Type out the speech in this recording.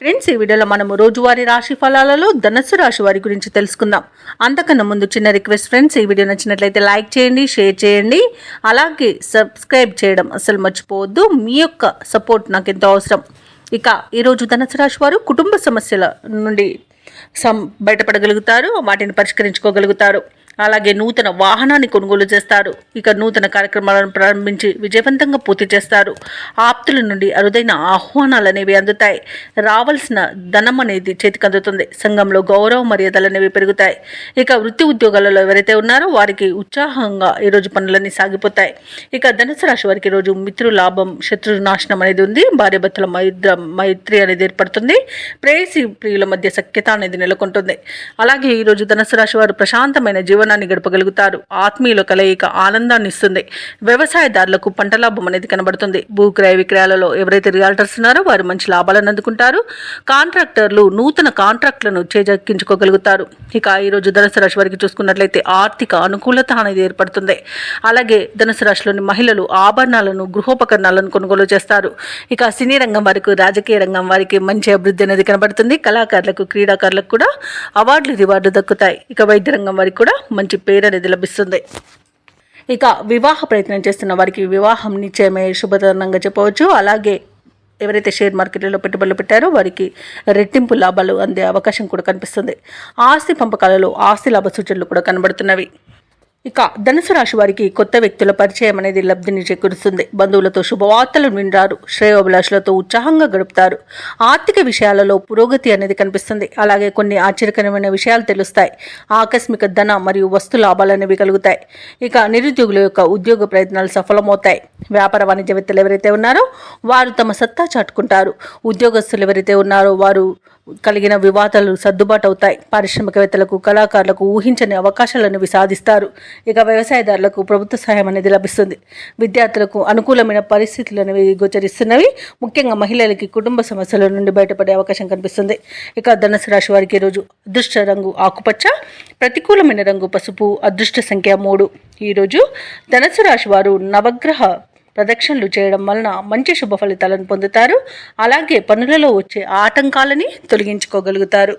Friends, ఈ వీడియోలో మనము రోజువారీ రాశి ఫలాలలో ధనుస్సు రాశి వారి గురించి తెలుసుకుందాం. అంతకన్నా ముందు చిన్న రిక్వెస్ట్ ఫ్రెండ్స్, ఈ వీడియో నచ్చినట్లయితే లైక్ చేయండి, షేర్ చేయండి, అలాగే సబ్స్క్రైబ్ చేయడం అసలు మర్చిపోవద్దు. మీ యొక్క సపోర్ట్ నాకు ఎంతో అవసరం. ఇక ఈరోజు ధనుస్సు రాశి వారు కుటుంబ సమస్యల నుండి బయటపడగలుగుతారు, వాటిని పరిష్కరించుకోగలుగుతారు. అలాగే నూతన వాహనాన్ని కొనుగోలు చేస్తారు. ఇక నూతన కార్యక్రమాలను ప్రారంభించి విజయవంతంగా పూర్తి చేస్తారు. ఆప్తుల నుండి అరుదైన ఆహ్వానాలు అనేవి అందుతాయి. రావాల్సిన ధనం అనేది చేతికి అందుతుంది. సంఘంలో గౌరవ మర్యాదలు అనేవి పెరుగుతాయి. ఇక వృత్తి ఉద్యోగాలలో ఎవరైతే ఉన్నారో వారికి ఉత్సాహంగా ఈరోజు పనులన్నీ సాగిపోతాయి. ఇక ధనుసు రాశి వారికి ఈరోజు మిత్రు లాభం, శత్రు నాశనం అనేది ఉంది. భార్యాభర్తల మైత్రి అనేది ఏర్పడుతుంది. ప్రేయసి ప్రియుల మధ్య సఖ్యత అనేది నెలకొంటుంది. అలాగే ఈరోజు ధనుసు రాశి వారు ప్రశాంతమైన జీవనాన్ని గడపగలుగుతారు. ఆత్మీయుల కలయిక ఆనందాన్ని ఇస్తుంది. వ్యవసాయదారులకు పంట లాభం అనేది కనబడుతుంది. భూక్రయ విక్రయాలలో ఎవరైతే రియాల్టర్స్ ఉన్నారో వారు మంచి లాభాలను అందుకుంటారు. కాంట్రాక్టర్లు నూతన కాంట్రాక్టులను చేజెక్కించుకోగలుగుతారు. ఇక ఈరోజు ధనుసు రాశి వారికి చూసుకున్నట్లయితే ఆర్థిక అనుకూలత అనేది ఏర్పడుతుంది. అలాగే ధనుసు రాశిలోని మహిళలు ఆభరణాలను, గృహోపకరణాలను కొనుగోలు చేస్తారు. ఇక సినీ రంగం వారికి, రాజకీయ రంగం వారికి మంచి అభివృద్ధి అనేది కనబడుతుంది. కళాకారులకు, క్రీడాకారులకు కూడా అవార్డులు, రివార్డులు దక్కుతాయి. ఇక వైద్య రంగం వారికి కూడా మంచి పేరు అనేది లభిస్తుంది. ఇక వివాహ ప్రయత్నం చేస్తున్న వారికి వివాహం నిశ్చయమయ్యే శుభతరుణంగా చెప్పవచ్చు. అలాగే ఎవరైతే షేర్ మార్కెట్లలో పెట్టుబడులు పెట్టారో వారికి రెట్టింపు లాభాలు అందే అవకాశం కూడా కనిపిస్తుంది. ఆస్తి పంపకాలలో ఆస్తి లాభ సూచనలు కూడా కనబడుతున్నవి. ఇక ధనుసు రాశి వారికి కొత్త వ్యక్తుల పరిచయం అనేది లబ్ధిని చేకూరుస్తుంది. బంధువులతో శుభవార్తలు వింటారు. శ్రేయోభిలాషులతో ఉత్సాహంగా గడుపుతారు. ఆర్థిక విషయాలలో పురోగతి అనేది కనిపిస్తుంది. అలాగే కొన్ని ఆశ్చర్యకరమైన విషయాలు తెలుస్తాయి. ఆకస్మిక ధన మరియు వస్తు లాభాలు అనేవి కలుగుతాయి. ఇక నిరుద్యోగుల యొక్క ఉద్యోగ ప్రయత్నాలు సఫలమవుతాయి. వ్యాపార వాణిజ్యవేత్తలు ఎవరైతే ఉన్నారో వారు తమ సత్తా చాటుకుంటారు. ఉద్యోగస్తులు ఎవరైతే ఉన్నారో వారు కలిగిన వివాదాలు సర్దుబాటు అవుతాయి. పారిశ్రామికవేత్తలకు, కళాకారులకు ఊహించని అవకాశాలను సాధిస్తారు. ఇక వ్యవసాయదారులకు ప్రభుత్వ సహాయం అనేది లభిస్తుంది. విద్యార్థులకు అనుకూలమైన పరిస్థితులు అనేవి గోచరిస్తున్నవి. ముఖ్యంగా మహిళలకి కుటుంబ సమస్యల నుండి బయటపడే అవకాశం కనిపిస్తుంది. ఇక ధనుసు రాశి వారికి ఈరోజు అదృష్ట రంగు ఆకుపచ్చ, ప్రతికూలమైన రంగు పసుపు, అదృష్ట సంఖ్య 3. ఈరోజు ధనుసు రాశి వారు నవగ్రహ ప్రదక్షిణలు చేయడం వలన మంచి శుభ ఫలితాలను పొందుతారు. అలాగే పనులలో వచ్చే ఆటంకాలని తొలగించుకోగలుగుతారు.